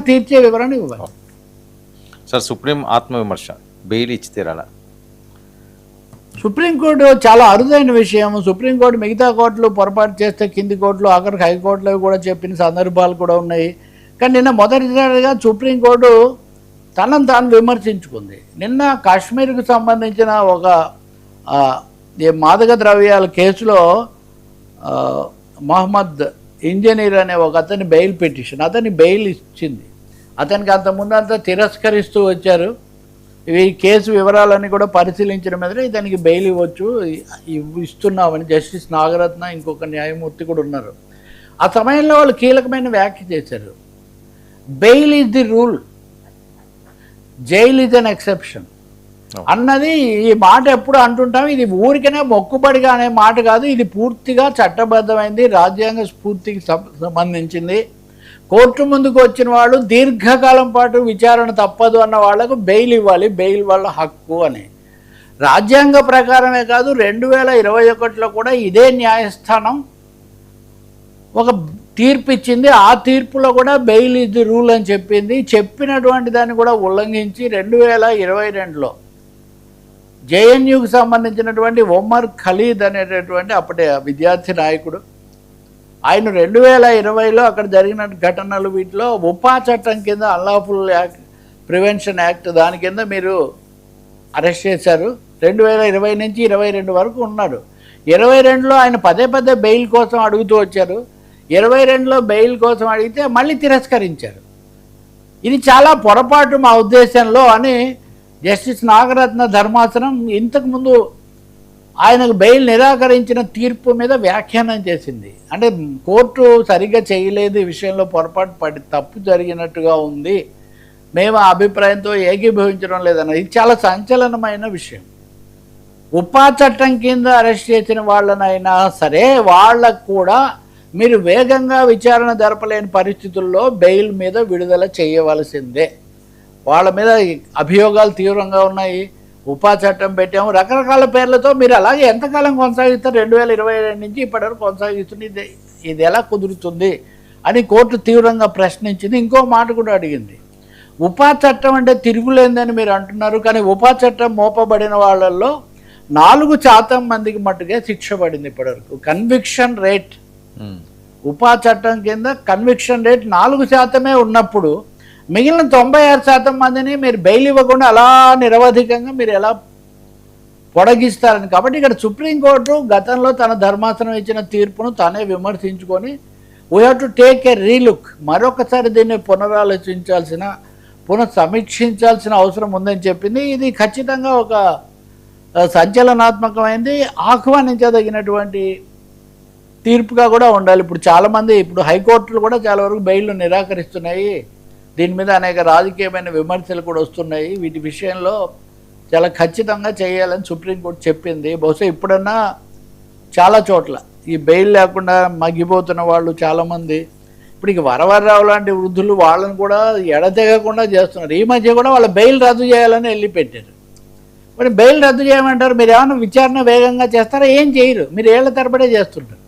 తీర్చే వివరణ ఇవ్వాలి. సార్ సుప్రీం ఆత్మవిమర్శ బెయిల్ ఇచ్చి తీరాలా? సుప్రీంకోర్టు చాలా అరుదైన విషయం. సుప్రీంకోర్టు మిగతా కోర్టులు పొరపాటు చేస్తే కింది కోర్టులు ఆఖరికి హైకోర్టులో కూడా చెప్పిన సందర్భాలు కూడా ఉన్నాయి. కానీ నిన్న మొదటిసారిగా సుప్రీంకోర్టు తనను తాను విమర్శించుకుంది. నిన్న కాశ్మీర్కు సంబంధించిన ఒక మాదక ద్రవ్యాల కేసులో మహమ్మద్ ఇంజనీర్ అనే ఒక అతని బెయిల్ పిటిషన్, అతని బెయిల్ ఇచ్చింది. అతనికి అంతకుముందు అంతా తిరస్కరిస్తూ వచ్చారు. ఇవి కేసు వివరాలన్నీ కూడా పరిశీలించిన మీద ఇతనికి బెయిల్ ఇవ్వచ్చు, ఇస్తున్నామని జస్టిస్ నాగరత్న ఇంకొక న్యాయమూర్తి కూడా ఉన్నారు. ఆ సమయంలో వాళ్ళు కీలకమైన వ్యాఖ్య చేశారు. Bail is the rule, jail is an exception అన్నది. ఈ మాట ఎప్పుడు అంటుంటాం, ఇది ఊరికనే మొక్కుబడిగా అనే మాట కాదు, ఇది పూర్తిగా చట్టబద్ధమైంది, రాజ్యాంగ స్ఫూర్తికి సంబంధించింది. కోర్టు ముందుకు వచ్చిన వాళ్ళు దీర్ఘకాలం పాటు విచారణ తప్పదు అన్న వాళ్లకు బెయిల్ ఇవ్వాలి, బెయిల్ వాళ్ళ హక్కు అని. రాజ్యాంగ ప్రకారమే కాదు 2021లో కూడా ఇదే న్యాయస్థానం ఒక తీర్పు ఇచ్చింది. ఆ తీర్పులో కూడా బెయిల్ ఈజ్ ది రూల్ అని చెప్పింది. చెప్పినటువంటి దాన్ని కూడా ఉల్లంఘించి 2022లో జేఎన్యూకి సంబంధించినటువంటి ఒమర్ ఖలీద్ అనేటటువంటి అప్పటి విద్యార్థి నాయకుడు, ఆయన 2020లో అక్కడ జరిగిన ఘటనలు వీటిలో ఉపా చట్టం కింద అన్లాఫుల్ యాక్ట్ ప్రివెన్షన్ యాక్ట్ దాని కింద మీరు అరెస్ట్ చేశారు. 2020 నుంచి 22 వరకు ఉన్నాడు. 22లో ఆయన పదే బెయిల్ కోసం అడుగుతూ వచ్చారు. 22లో బెయిల్ కోసం అడిగితే మళ్ళీ తిరస్కరించారు. ఇది చాలా పొరపాటు మా ఉద్దేశంలో అని జస్టిస్ నాగరత్న ధర్మాసనం ఇంతకుముందు ఆయనకు బెయిల్ నిరాకరించిన తీర్పు మీద వ్యాఖ్యానం చేసింది. అంటే కోర్టు సరిగ్గా చేయలేదు, ఈ విషయంలో పొరపాటు పడి తప్పు జరిగినట్టుగా ఉంది, మేము ఆ అభిప్రాయంతో ఏకీభవించడం లేదన్నది. ఇది చాలా సంచలనమైన విషయం. ఉపా చట్టం కింద అరెస్ట్ చేసిన వాళ్ళనైనా సరే వాళ్ళకు కూడా మీరు వేగంగా విచారణ జరపలేని పరిస్థితుల్లో బెయిల్ మీద విడుదల చేయవలసిందే. వాళ్ళ మీద అభియోగాలు తీవ్రంగా ఉన్నాయి, ఉపా చట్టం పెట్టాము, రకరకాల పేర్లతో మీరు అలాగే ఎంతకాలం కొనసాగిస్తారు? 2022 నుంచి ఇప్పటివరకు కొనసాగిస్తుంది. ఇది ఎలా కుదురుతుంది అని కోర్టు తీవ్రంగా ప్రశ్నించింది. ఇంకో మాట కూడా అడిగింది. ఉపా చట్టం అంటే తిరుగులేందని మీరు అంటున్నారు, కానీ ఉపా చట్టం మోపబడిన వాళ్ళల్లో 4% మందికి మట్టుకే శిక్ష పడింది ఇప్పటివరకు. కన్విక్షన్ రేట్ ఉపా చట్టం కింద కన్విక్షన్ రేట్ 4% ఉన్నప్పుడు మిగిలిన 96% మందిని మీరు బెయిల్ ఇవ్వకుండా అలా నిరవధికంగా మీరు ఎలా పొడిగిస్తారని. కాబట్టి ఇక్కడ సుప్రీంకోర్టు గతంలో తన ధర్మాసనం ఇచ్చిన తీర్పును తానే విమర్శించుకొని we have to take a relook, మరొకసారి దీన్ని పునఃసమీక్షించాల్సిన అవసరం ఉందని చెప్పింది. ఇది ఖచ్చితంగా ఒక సంచలనాత్మకమైంది, ఆహ్వానించదగినటువంటి తీర్పుగా కూడా ఉండాలి. ఇప్పుడు చాలామంది హైకోర్టులు కూడా చాలా వరకు బెయిల్ను నిరాకరిస్తున్నాయి. దీని మీద అనేక రాజకీయమైన విమర్శలు కూడా వస్తున్నాయి. వీటి విషయంలో చాలా ఖచ్చితంగా చేయాలని సుప్రీంకోర్టు చెప్పింది. బహుశా ఇప్పుడన్నా చాలా చోట్ల ఈ బెయిల్ లేకుండా మగ్గిపోతున్న వాళ్ళు చాలామంది, ఇప్పుడు ఇక వరవరరావు లాంటి వృద్ధులు వాళ్ళని కూడా ఎడతెగకుండా చేస్తున్నారు. ఈ మధ్య కూడా వాళ్ళ బెయిల్ రద్దు చేయాలని వెళ్ళి పెట్టారు. మరి బెయిల్ రద్దు చేయమంటారు, మీరు ఏమైనా విచారణ వేగంగా చేస్తారా? ఏం చేయరు, మీరు ఏళ్ల తరబడే చేస్తుంటారు.